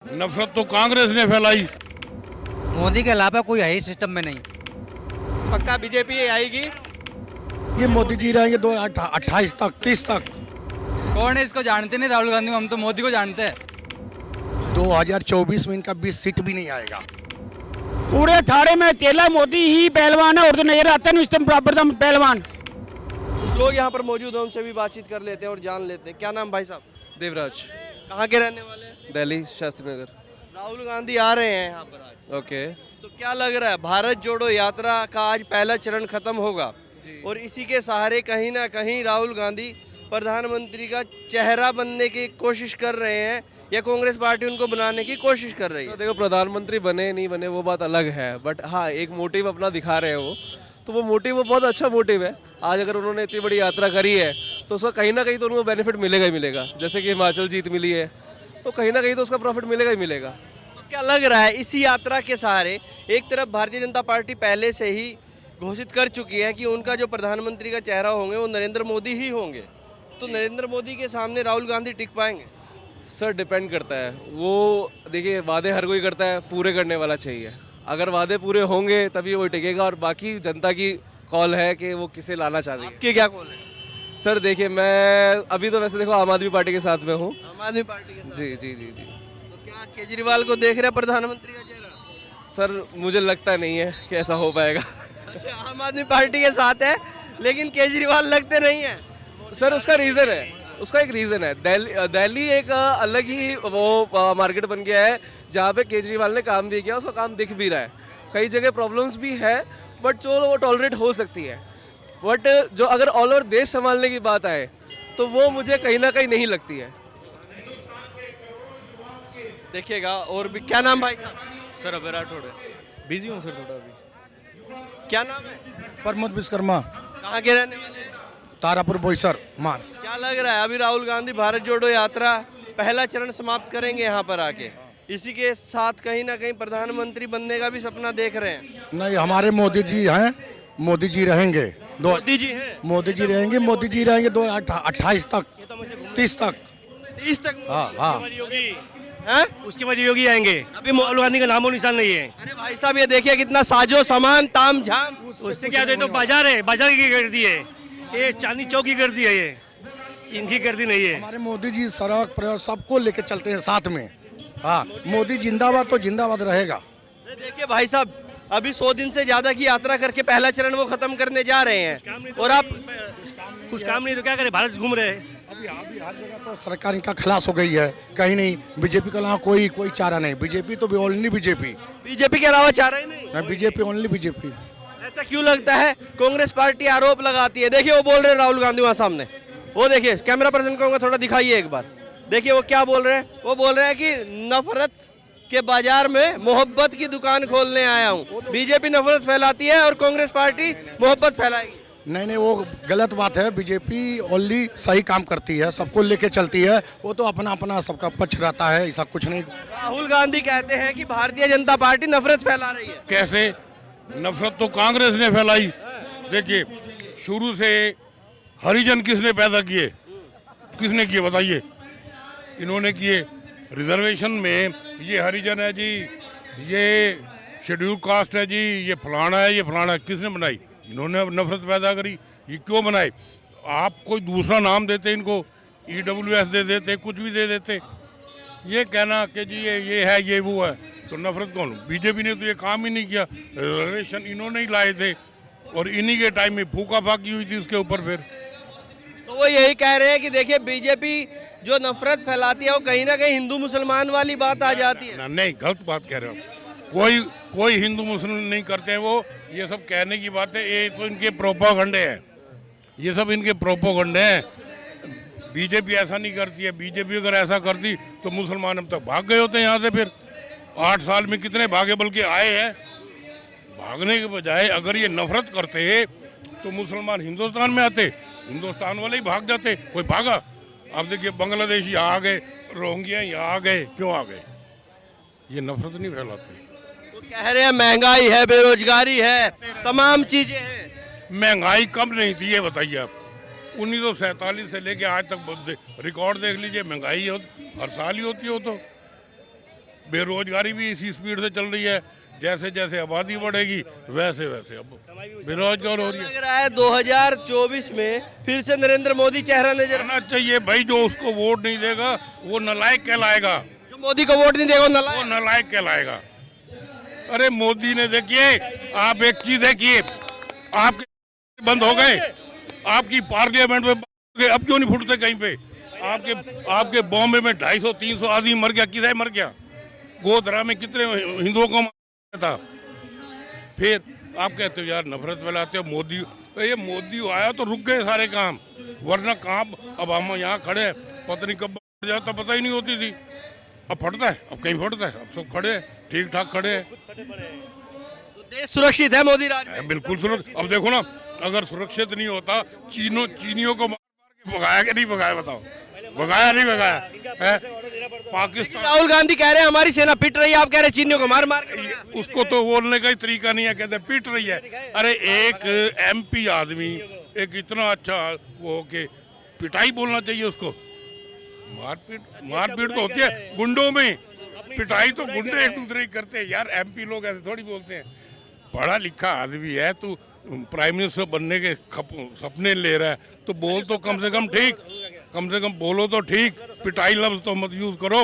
नफरत तो कांग्रेस ने फैलाई। मोदी के अलावा कोई है ही सिस्टम में नहीं। पक्का बीजेपी आएगी। ये मोदी जी रहेंगे 2028 तक 30 तक। कौन है इसको जानते नहीं, राहुल गांधी को। हम तो मोदी को जानते हैं। 2024 में इनका 20 सीट भी नहीं आएगा। पूरे अठारे में अकेला मोदी ही पहलवान है और तो नजर आता है सिस्टम बराबर का पहलवान। कुछ लोग यहाँ पर मौजूद हैं, उनसे भी बातचीत कर लेते हैं और जान लेते हैं। क्या नाम भाई साहब? देवराज, कहाँ के रहने वाले हैं? दिल्ली शास्त्री नगर। राहुल गांधी आ रहे हैं यहाँ पर आज, ओके। तो क्या लग रहा है भारत जोड़ो यात्रा का आज पहला चरण खत्म होगा और इसी के सहारे कहीं ना कहीं राहुल गांधी प्रधानमंत्री का चेहरा बनने की कोशिश कर रहे हैं या कांग्रेस पार्टी उनको बनाने की कोशिश कर रही है? तो देखो, प्रधानमंत्री बने नहीं बने वो बात अलग है, बट हाँ एक मोटिव अपना दिखा रहे हैं वो, तो वो मोटिव वो बहुत अच्छा मोटिव है। आज अगर उन्होंने इतनी बड़ी यात्रा करी है तो उसका कहीं ना कहीं तो उनको बेनिफिट मिलेगा ही मिलेगा। जैसे कि हिमाचल जीत मिली है तो कहीं ना कहीं तो उसका प्रॉफिट मिलेगा ही मिलेगा। तो क्या लग रहा है इसी यात्रा के सहारे, एक तरफ भारतीय जनता पार्टी पहले से ही घोषित कर चुकी है कि उनका जो प्रधानमंत्री का चेहरा होंगे वो नरेंद्र मोदी ही होंगे, तो नरेंद्र मोदी के सामने राहुल गांधी टिक पाएंगे? सर डिपेंड करता है वो। देखिए, वादे हर कोई करता है, पूरे करने वाला चाहिए। अगर वादे पूरे होंगे तभी वो टिकेगा और बाकी जनता की कॉल है कि वो किसे लाना चाह रही है। आपके क्या कॉल है? सर देखिए, मैं अभी तो वैसे देखो आम आदमी पार्टी के साथ में हूँ। आम आदमी पार्टी के साथ? जी जी जी जी। तो क्या केजरीवाल को देख रहे हैं प्रधानमंत्री का चेहरा? सर मुझे लगता नहीं है कि ऐसा हो पाएगा। अच्छा, आम आदमी पार्टी के साथ है लेकिन केजरीवाल लगते नहीं है। सर उसका रीज़न है, उसका एक रीज़न है। दिल्ली एक अलग ही वो मार्केट बन गया है जहाँ पे केजरीवाल ने काम भी किया, उसका काम दिख भी रहा है। कई जगह प्रॉब्लम्स भी है बट जो वो टॉलरेट हो सकती है, बट जो अगर ऑल ओवर देश संभालने की बात आए तो वो मुझे कहीं ना कहीं नहीं लगती है। देखिएगा। और भी क्या नाम भाई साहब? सर अभी राठौड़ बिजी हूँ सर थोड़ा अभी। क्या नाम है? प्रमोद विश्वकर्मा, कहाँ के रहने वाले हैं? तारापुर बोईसर मान। क्या लग रहा है अभी राहुल गांधी भारत जोड़ो यात्रा पहला चरण समाप्त करेंगे यहाँ पर आके, इसी के साथ कहीं ना कहीं प्रधानमंत्री बनने का भी सपना देख रहे हैं? नहीं, हमारे मोदी जी हैं, मोदी जी रहेंगे। मोदी जी हैं? मोदी जी रहेंगे, मोदी जी रहेंगे 2028 तक 30 तक। 30 तक? हाँ हाँ। हैं? उसके बाद योगी आएंगे। अभी राहुल गांधी का नाम और निशान नहीं है। अरे भाई साहब ये देखिए कितना साजो सामान ताम झाम। उससे क्या तो बाजार है, बाजार की गर्दी है, ये चांदनी चौक की गर्दी है, ये इनकी गर्दी नहीं है। हमारे मोदी जी सड़क पर सबको लेके चलते हैं साथ में। हाँ, मोदी जिंदाबाद तो जिंदाबाद रहेगा। देखिए भाई साहब, अभी 100 दिन से ज्यादा की यात्रा करके पहला चरण वो खत्म करने जा रहे हैं और आप कुछ काम नहीं तो क्या करें, भारत घूम रहे हैं। अभी हर जगह तो सरकार इनका खलास हो गई है, कहीं नहीं। बीजेपी के अलावा कोई चारा नहीं। बीजेपी तो ओनली बीजेपी। बीजेपी के अलावा चाह रहे नहीं? BJP only BJP. ऐसा क्यों लगता है? कांग्रेस पार्टी आरोप लगाती है। देखिए वो बोल रहे हैं राहुल गांधी वहाँ सामने, वो देखिए कैमरा पर्सन कहूँगा थोड़ा दिखाइए एक बार। देखिए वो क्या बोल रहे हैं, वो बोल रहे हैं कि नफरत के बाजार में मोहब्बत की दुकान खोलने आया हूँ। बीजेपी नफरत फैलाती है और कांग्रेस पार्टी मोहब्बत फैलाएगी। नहीं, वो गलत बात है। बीजेपी ओनली सही काम करती है, सबको लेके चलती है। वो तो अपना अपना सबका पक्ष रहता है, ऐसा कुछ नहीं। राहुल गांधी कहते हैं कि भारतीय जनता पार्टी नफरत फैला रही है। कैसे? नफरत तो कांग्रेस ने फैलाई। देखिए, शुरू से हरिजन किसने पैदा किए? किसने किए बताइए? इन्होंने किए। रिजर्वेशन में ये हरिजन है जी, ये शेड्यूल कास्ट है जी, ये फलाना है, ये फलाना है। किसने बनाई? इन्होंने नफरत पैदा करी। ये क्यों बनाए? आप कोई दूसरा नाम देते इनको, EWS दे देते, कुछ भी दे देते। ये कहना कि जी ये है, ये वो है, तो नफरत कौन? बीजेपी ने तो ये काम ही नहीं किया। रिजर्वेशन इन्होंने ही लाए थे और इन्हीं के टाइम में फूका फाकी हुई थी उसके ऊपर। फिर तो वो यही कह रहे हैं कि देखिए बीजेपी जो नफरत फैलाती है वो कहीं ना कहीं हिंदू मुसलमान वाली बात आ जाती है। नहीं, गलत बात कह रहे हो। कोई हिंदू मुस्लिम नहीं करते हैं वो। ये सब कहने की बात है, ये तो इनके प्रोपागंडे हैं। ये सब इनके प्रोपागंडे हैं। बीजेपी ऐसा नहीं करती है। बीजेपी अगर ऐसा करती तो मुसलमान अब तक भाग गए होते यहाँ से। फिर 8 साल में कितने भागे, बल्कि आए हैं। भागने के बजाय अगर ये नफरत करते तो मुसलमान हिंदुस्तान में आते, हिंदुस्तान वाले ही भाग जाते। कोई भागा? अब देखिए बांग्लादेशी यहाँ आ गए, रोहिंग्या यहाँ आ गए। क्यों आ गए? ये नफरत नहीं फैलाते। तो कह रहे हैं महंगाई है, बेरोजगारी है, तमाम चीजें हैं। महंगाई कम नहीं थी ये बताइए आप? 1947 से लेके आज तक रिकॉर्ड देख लीजिए। महंगाई हर साल ही होती है। वो तो बेरोजगारी भी इसी स्पीड से चल रही है, जैसे जैसे आबादी बढ़ेगी वैसे वैसे अब बेरोजगार हो रही है। लग रहा है 2024 में फिर से नरेंद्र मोदी चेहरा नजर करना चाहिए भाई, जो उसको वोट नहीं देगा वो नालायक कहलाएगा, जो मोदी को वोट नहीं देगा वो वो नालायक। नालायक कहलाएगा। अरे मोदी ने देखिए, आप एक चीज देखिए, आपके बंद हो गए, आपकी पार्लियामेंट में अब क्यों नहीं फुटते कहीं पे? आपके बॉम्बे में 250-300 आदमी मर गया, किधर मर गया? गोधरा में कितने हिंदुओं को मारा था? फिर आप कहते हो यार नफरत फैलाते हो मोदी। ये मोदी आया तो रुक गए सारे काम, वरना कहाँ अब हम यहाँ खड़े हैं, पता नहीं कब फट जाता पता ही नहीं होती थी। अब फटता है, अब कहीं फटता है, अब सब खड़े हैं, ठीक ठाक खड़े हैं। तो देश सुरक्षित है मोदी राज में। बिल्कुल सुरक्षित। अब देखो ना, अगर सुरक्षित नहीं होता, चीनियों को मार के भगाया कि नहीं भगाया? बताओ, भगाया नहीं भगाया है? पाकिस्तान, राहुल गांधी कह रहे हैं हमारी सेना पिट रही है, आप कह रहे हैं चीनियों को मार मार के भगाया। उसको तो बोलने का ही तरीका नहीं है, कहते पीट रही है। अरे एक MP आदमी, एक इतना अच्छा वो के पिटाई बोलना चाहिए उसको? मारपीट तो होती है गुंडों में, पिटाई तो गुंडे एक दूसरे की करते हैं यार। MP लोग ऐसे थोड़ी बोलते हैं। पढ़ा लिखा आदमी है, तू प्राइम मिनिस्टर बनने के सपने ले रहा है तो बोल तो कम से कम ठीक, कम से कम बोलो तो ठीक, पिटाई लफ्ज तो मत यूज करो।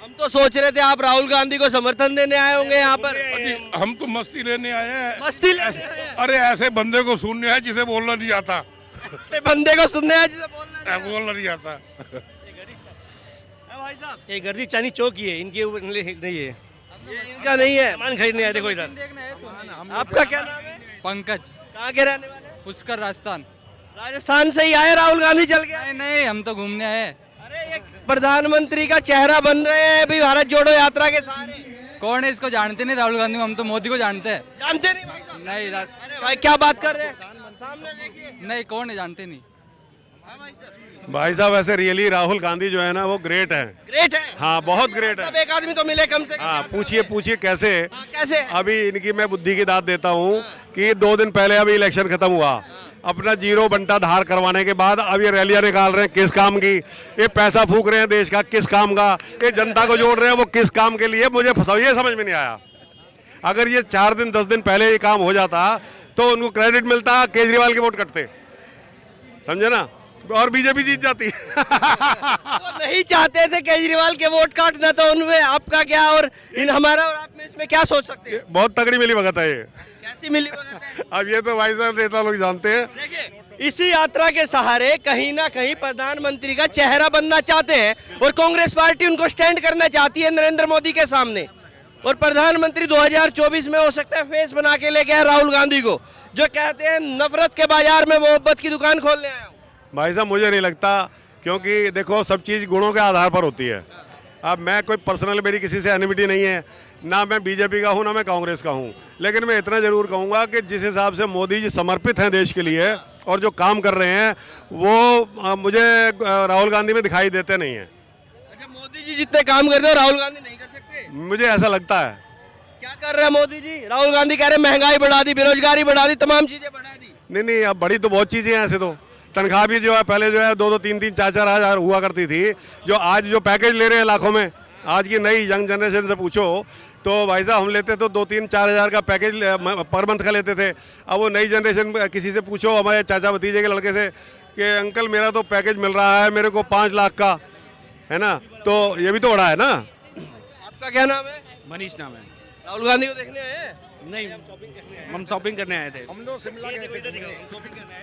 हम तो सोच रहे थे आप राहुल गांधी को समर्थन देने आए होंगे यहाँ पर। अजी, हम तो मस्ती लेने आए हैं। मस्ती लेने आए हैं। अरे ऐसे बंदे को सुनने है जिसे बोलना नहीं आता, ऐसे बंदे को सुनने हैं जिसे बोलना नहीं आता। है भाई साहब। ये गर्दी चांदी चौक की है, इनके ऊपर नहीं है। ये इनका नहीं है। सामान खरीदने आए देखो इधर। आपका क्या नाम है? पंकज, कहाँ के रहने वाले? पुष्कर, राजस्थान। राजस्थान से ही आए राहुल गांधी चल के? नहीं नहीं, हम तो घूमने आए। अरे ये प्रधानमंत्री का चेहरा बन रहे हैं अभी भारत जोड़ो यात्रा के सहारे। कौन है इसको जानते नहीं राहुल गांधी, हम तो मोदी को जानते हैं। जानते नहीं भाई साहब? नहीं अरे भाई क्या बात कर रहे हैं? सामने देखिए। नहीं, कौन है जानते नहीं। भाई साहब ऐसे रियली राहुल गांधी जो है ना वो ग्रेट है। ग्रेट है। हाँ बहुत ग्रेट है। सब एक आदमी तो मिले कम से कम। हाँ पूछिए कैसे? हाँ, कैसे? अभी इनकी मैं बुद्धि की दाद देता हूँ कि 2 दिन पहले अभी इलेक्शन खत्म हुआ, अपना जीरो बंटा धार करवाने के बाद अब ये रैलियां निकाल रहे हैं किस काम की? ये पैसा फूक रहे हैं देश का किस काम का? ये जनता को जोड़ रहे हैं वो किस काम के लिए? मुझे ये समझ में नहीं आया। अगर ये 4 दिन 10 दिन पहले ये काम हो जाता तो उनको क्रेडिट मिलता, केजरीवाल के वोट कटते, समझे ना, और बीजेपी जीत जाती। वो नहीं चाहते थे केजरीवाल के वोट काटना, तो उनमें आपका क्या और इन हमारा और आप में इसमें क्या सोच सकते हैं? बहुत तगड़ी मिली भगत है ये। कैसी मिली भगत है? अब ये तो भाई साहब नेता लोग जानते हैं। देखिए इसी यात्रा के सहारे कहीं ना कहीं प्रधानमंत्री का चेहरा बनना चाहते हैं और कांग्रेस पार्टी उनको स्टैंड करना चाहती है नरेंद्र मोदी के सामने। और प्रधानमंत्री 2024 में हो सकता है फेस बना के लेके आए राहुल गांधी को, जो कहते हैं नफरत के बाजार में मोहब्बत की दुकान खोलने आया हूं। भाई साहब मुझे नहीं लगता, क्योंकि देखो सब चीज़ गुणों के आधार पर होती है। अब मैं कोई पर्सनल मेरी किसी से एनिमिटी नहीं है, ना मैं बीजेपी का हूँ ना मैं कांग्रेस का हूँ, लेकिन मैं इतना ज़रूर कहूँगा कि जिस हिसाब से मोदी जी समर्पित हैं देश के लिए और जो काम कर रहे हैं वो मुझे राहुल गांधी में दिखाई देते नहीं हैं। अच्छा, मोदी जी जितने काम करते हो राहुल गांधी नहीं कर सकते? मुझे ऐसा लगता है। क्या कर रहे हैं मोदी जी? राहुल गांधी कह रहे हैं महंगाई बढ़ा दी, बेरोजगारी बढ़ा दी, तमाम चीजें बढ़ा दी। नहीं अब बड़ी तो बहुत चीज़ें हैं ऐसे तो। तनख्वाह भी जो है पहले जो है 2-2 3-3 4-4 हज़ार हुआ करती थी, जो आज जो पैकेज ले रहे हैं लाखों में। आज की नई यंग जनरेशन से पूछो तो भाई साहब हम लेते तो 2-3-4 हज़ार का पैकेज पर मंथ का लेते थे। अब वो नई जनरेशन किसी से पूछो, हमारे चाचा भतीजे के लड़के से, कि अंकल मेरा तो पैकेज मिल रहा है मेरे को 5 लाख का, है ना, तो ये भी तो बड़ा है ना। आपका क्या नाम है? मनीष नाम है। राहुल गांधी को देखने आए हैं? नहीं, हम शॉपिंग करने आए थे। हम लोग शिमला गए थे,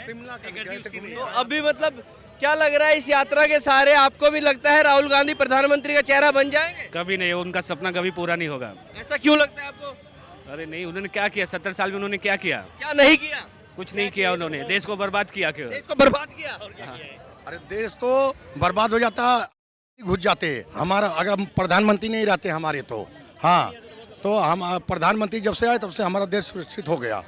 शिमला गए थे घूमने। तो अभी मतलब क्या लग रहा है इस यात्रा के सहारे आपको भी लगता है राहुल गांधी प्रधानमंत्री का चेहरा बन जाएंगे? कभी नहीं, उनका सपना कभी पूरा नहीं होगा। ऐसा क्यों लगता है आपको? अरे नहीं, उन्होंने क्या किया? 70 साल में उन्होंने क्या किया? क्या नहीं किया? कुछ नहीं किया उन्होंने, देश को बर्बाद किया। क्यों? देश को बर्बाद किया। अरे देश तो बर्बाद हो जाता, घुस जाते हमारा, अगर प्रधानमंत्री नहीं रहते हमारे तो। हाँ, तो हम प्रधानमंत्री जब से आए तब से हमारा देश सुरक्षित हो गया,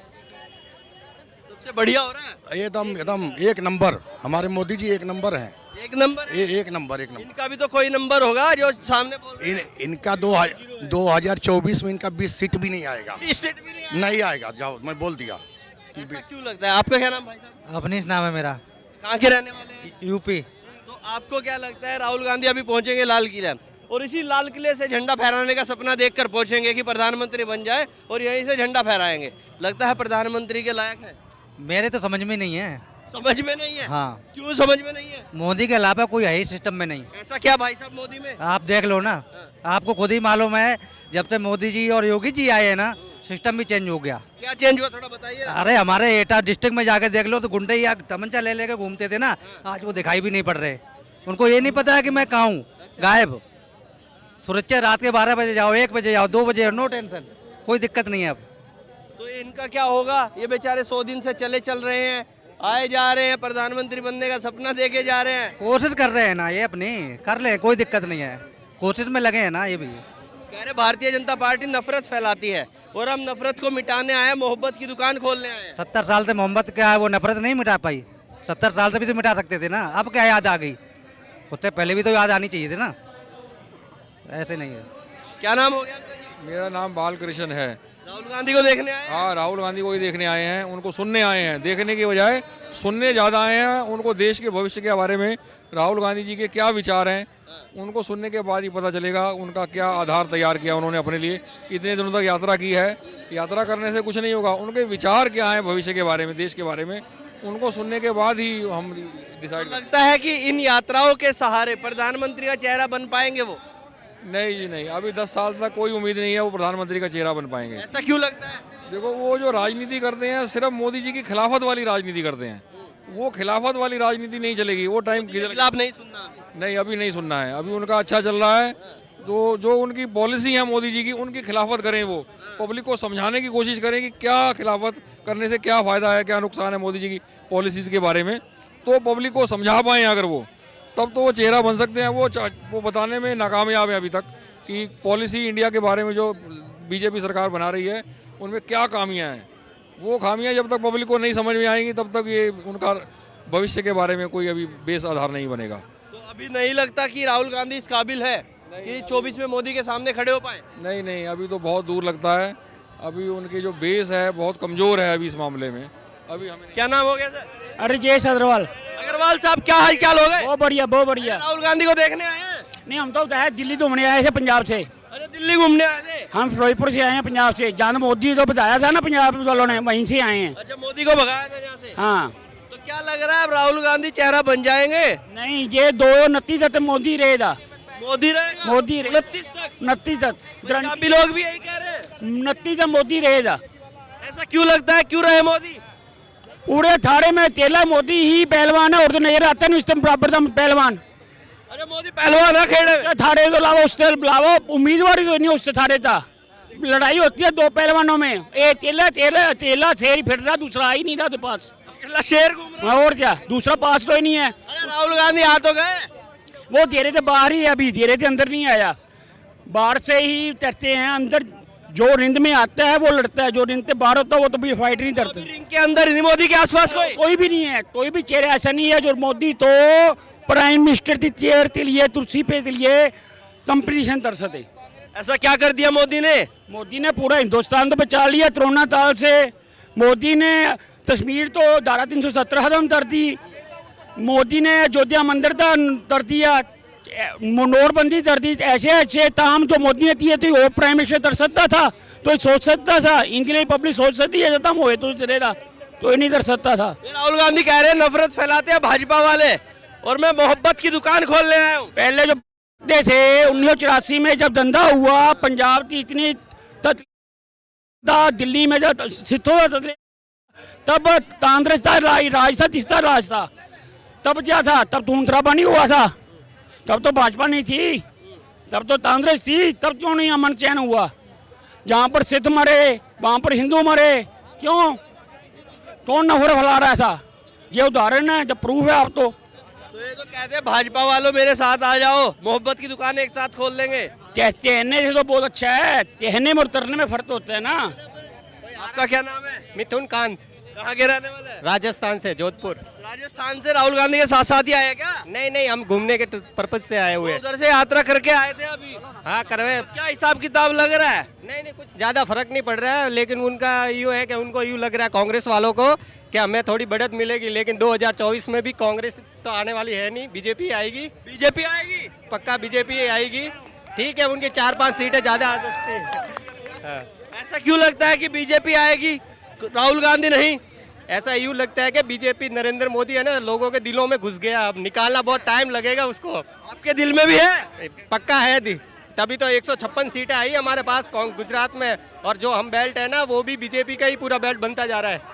सबसे बढ़िया हो रहा है। एकदम एक नंबर। हमारे मोदी जी एक नंबर हैं। एक नंबर है। एक नंबर। इनका भी तो कोई नंबर होगा जो सामने बोल रहे हैं। इनका 2024 में इनका 20 सीट भी नहीं आएगा। 20 सीट भी नहीं नहीं आएगा, जाओ मैं बोल दिया। ऐसा क्यों लगता है? आपका क्या नाम भाई साहब? अवनीश नाम है मेरा, कहाँ के रहने वाले हैं? यूपी। तो आपको क्या लगता है राहुल गांधी अभी पहुंचेंगे लाल किला, और इसी लाल किले से झंडा फहराने का सपना देखकर पहुंचेंगे कि प्रधानमंत्री बन जाए और यहीं से झंडा फहराएंगे। लगता है प्रधानमंत्री के लायक है? मेरे तो समझ में नहीं है। समझ में नहीं है? हाँ, क्यों समझ में नहीं है? मोदी के अलावा कोई है ही सिस्टम में नहीं। ऐसा क्या भाई साहब मोदी में? आप देख लो ना, आपको खुद ही मालूम है, जब से मोदी जी और योगी जी आए हैं ना, सिस्टम भी चेंज हो गया। क्या चेंज हुआ थोड़ा बताइए। अरे हमारे एटा डिस्ट्रिक्ट में जाके देख लो तो गुंडे ही तमंचा ले लेके घूमते थे ना, आज वो दिखाई भी नहीं पड़ रहे। उनको ये नहीं पता है कि मैं कहाँ हूँ, गायब। सुरक्षा रात के 12 बजे जाओ, 1 बजे जाओ, 2 बजे, नो टेंशन, कोई दिक्कत नहीं है अब। तो इनका क्या होगा? ये बेचारे 100 दिन से चल रहे हैं, आए जा रहे हैं, प्रधानमंत्री बनने का सपना देके जा रहे हैं। कोशिश कर रहे हैं ना, ये अपनी कर ले, कोई दिक्कत नहीं है, कोशिश में लगे हैं ना ये भी। कह रहे भारतीय जनता पार्टी नफरत फैलाती है और हम नफरत को मिटाने आए हैं, मोहब्बत की दुकान खोलने आए हैं। 70 साल से मोहब्बत क्या है, वो नफरत नहीं मिटा पाई। 70 साल से भी तो मिटा सकते थे ना, अब क्या याद आ गई? उससे पहले भी तो याद आनी चाहिए थी ना, ऐसे नहीं है। क्या नाम हो गया? मेरा नाम बालकृष्ण है। राहुल गांधी को देखने आए हैं? हाँ, राहुल गांधी को ही देखने आए हैं, उनको सुनने आए हैं, देखने की बजाय सुनने ज़्यादा आए हैं। उनको देश के भविष्य के बारे में, राहुल गांधी जी के क्या विचार हैं, उनको सुनने के बाद ही पता चलेगा उनका क्या आधार तैयार किया उन्होंने अपने लिए। इतने दिनों तक यात्रा की है, यात्रा करने से कुछ नहीं होगा। उनके विचार क्या हैं भविष्य के बारे में, देश के बारे में, उनको सुनने के बाद ही हम डिसाइड। लगता है कि इन यात्राओं के सहारे प्रधानमंत्री का चेहरा बन पाएंगे वो? नहीं जी नहीं, अभी 10 साल तक कोई उम्मीद नहीं है वो प्रधानमंत्री का चेहरा बन पाएंगे। ऐसा क्यों लगता है? देखो, वो जो राजनीति करते हैं सिर्फ मोदी जी की खिलाफत वाली राजनीति करते हैं। वो खिलाफत वाली राजनीति नहीं चलेगी, वो टाइम खिलाफ नहीं सुनना अभी। नहीं, अभी नहीं सुनना है। अभी उनका अच्छा चल रहा है, तो जो उनकी पॉलिसी है मोदी जी की, उनकी खिलाफत करें। वो पब्लिक को समझाने की कोशिश करें कि क्या खिलाफत करने से क्या फ़ायदा है, क्या नुकसान है मोदी जी की पॉलिसीज़ के बारे में, तो पब्लिक को समझा पाएँ अगर वो, तब तो वो चेहरा बन सकते हैं। वो बताने में नाकामयाब है अभी तक कि पॉलिसी इंडिया के बारे में जो बीजेपी सरकार बना रही है उनमें क्या खामियां हैं। वो खामियां जब तक पब्लिक को नहीं समझ में आएंगी तब तक ये उनका भविष्य के बारे में कोई अभी बेस आधार नहीं बनेगा। तो अभी नहीं लगता कि राहुल गांधी इस काबिल है कि 24 में मोदी के सामने खड़े हो पाए? नहीं नहीं, अभी तो बहुत दूर लगता है। अभी उनकी जो बेस है बहुत कमज़ोर है अभी इस मामले में। अभी हमें क्या नाम हो गया सर? अरिजेश अग्रवाल। अग्रवाल साहब, क्या हालचाल हो गए? बहुत बढ़िया, बहुत बढ़िया। राहुल गांधी को देखने आए हैं? नहीं, हम तो दिल्ली घूमने आए थे, पंजाब से। अच्छा, दिल्ली घूमने आए थे? हम फिरोजपुर से आए हैं, पंजाब से। जान मोदी तो बताया था ना पंजाब वालों ने, वहीं से आए हैं। अच्छा, मोदी को भगाया था यहाँ से? हाँ। तो क्या लग रहा है, राहुल गांधी चेहरा बन जाएंगे? नहीं, ये 29 तक मोदी रहेगा। मोदी रहेगा? मोदी 29 तक? 29 तक, पंजाबी लोग भी यही कह रहे हैं। 29 तक मोदी रहेगा। ऐसा क्यों लगता है, क्यों रहे मोदी? पूरे अखाड़े में अकेला मोदी ही पहलवान है, और तो नजर आता नहीं उससे बराबर का पहलवान। अच्छा, मोदी पहलवान है खेड़े में? थारे तो अलावा उससे अलावा उम्मीदवार तो नहीं उससे थारे था। लड़ाई होती है 2 पहलवानों में, एक अकेला शेर ही फिर रहा, दूसरा ही नहीं था तो पास। अकेला शेर घूम रहा है? और क्या, दूसरा पास तो ही नहीं है। अरे राहुल गांधी आ तो गए। वो धीरे से बाहर ही है, अभी धीरे से अंदर नहीं आया। बाहर से ही डरते हैं, अंदर जो रिंद में आता है वो लड़ता है, जो रिंद से बाहर होता है वो तो भी फाइट नहीं करते। रिंग के अंदर नहीं, मोदी के आसपास कोई भी नहीं है, कोई भी चेहरा ऐसा नहीं है जो मोदी तो प्राइम मिनिस्टर की चेयर के लिए, तुलसी पे के लिए कंपटीशन कर सके। ऐसा क्या कर दिया मोदी ने? मोदी ने पूरा हिंदुस्तान तो बचा लिया कोरोना काल से। मोदी ने कश्मीर तो धारा 370 खत्म कर दी। मोदी ने अयोध्या मंदिर का कर दिया, नोटबंदी कर दी। ऐसे अच्छे काम जो मोदी ने किए थे वो प्राइम मिनिस्टर कर सकता था, तो सोच सकता था। इनके लिए पब्लिक सोच सकती है खत्म हुए तो चलेगा, तो ये नहीं कर सकता था। राहुल गांधी कह रहे हैं नफरत फैलाते हैं भाजपा वाले, और मैं मोहब्बत की दुकान खोलने आया हूँ। पहले जो थे 1984 में जब धंधा हुआ, पंजाब की इतनी दिल्ली में जब सिद्धो तब कांग्रेस था राज था, तीसरा राज था। तब क्या था, तब दूसरा बनी हुआ था, तब तो भाजपा नहीं थी, तब तो कांग्रेस थी। तब क्यों नहीं अमन चैन हुआ? जहाँ पर सिख मरे वहाँ पर हिंदू मरे, क्यों? कौन नफरत फैला रहा था? ये उदाहरण है, जब प्रूफ है आप तो ये तो कहते हैं भाजपा वालों मेरे साथ आ जाओ, मोहब्बत की दुकान एक साथ खोल लेंगे। कहने से तो बहुत अच्छा है, कहने में और करने में फर्क होता है ना। आपका क्या नाम है? मिथुन कांत। कहाँ के रहने वाले हैं? राजस्थान से, जोधपुर। राजस्थान से राहुल गांधी के साथ साथ ही आए क्या? नहीं नहीं, हम घूमने के पर्पज से आए हुए हैं। उधर से यात्रा करके आए थे अभी? हाँ, करवे। क्या हिसाब किताब लग रहा है? नहीं नहीं, कुछ ज्यादा फर्क नहीं पड़ रहा है, लेकिन उनका यूँ है कि उनको यूँ लग रहा है कांग्रेस वालों को कि हमें थोड़ी बढ़त मिलेगी, लेकिन 2024 में भी कांग्रेस तो आने वाली है नहीं, बीजेपी आएगी। बीजेपी आएगी? पक्का बीजेपी आएगी। ठीक है, उनकी 4-5 सीटें ज़्यादा आ सकती हैं। ऐसा क्यों लगता है कि बीजेपी आएगी, राहुल गांधी नहीं? ऐसा यूँ लगता है कि बीजेपी नरेंद्र मोदी है ना, लोगों के दिलों में घुस गया, अब निकालना बहुत टाइम लगेगा उसको। आपके दिल में भी है? पक्का है दी, तभी तो 156 सीटें आई हमारे पास गुजरात में, और जो हम बेल्ट है ना वो भी बीजेपी का ही पूरा बेल्ट बनता जा रहा है।